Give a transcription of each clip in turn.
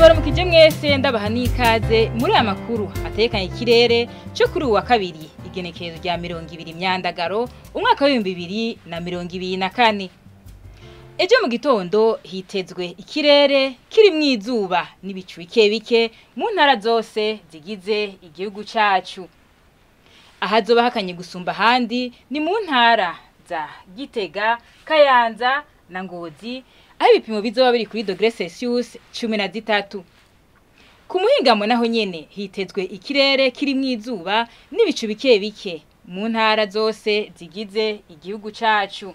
Ndabaramukije mwese ndabaha n'ikaze muri aya makuru atekanye ikirere cyo kuri uwa kabiri igenekerezo rya 20 Myandagaro umwaka wa 2024. Ejo mu gitondo hitezwe ikirere kiri mwizuba n'ibicu bike mu ntara zose zigize igihugu cacu. Ahazoba hakanye gusumba handi ni mu ntara za Gitega, Kayanza na Ngozi, aho ibipimo bizoba biri kuri °C 13. Ku muhingamo naho nyene hitezwe ikirere kiri mwizuba n'ibicu bike mu ntara zose zigize igihugu cacu.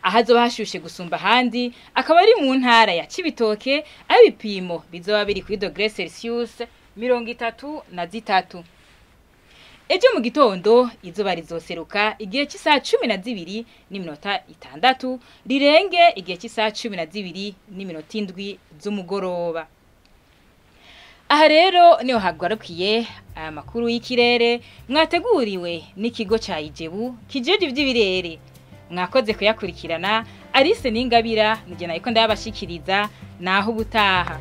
Ahazoba hashushe gusumba handi akaba ari mu ntara ya Cibitoke, aho ibipimo bizoba biri kuri °C 33. Ejo mu gitondo izuba rizoseruka igihe cy'isaha 12:06 rirenge igihe cy'isaha 12:07 z'umugoroba. Aha rero niho hagarukiye aya makuru y'ikirere mwateguriwe n'ikigo ca Ijebu kijeje ivy'ibirere. Mwakoze kuyakurikirana. Alice Ningabira nije nayiko ndabashikiriza naho ubutaha.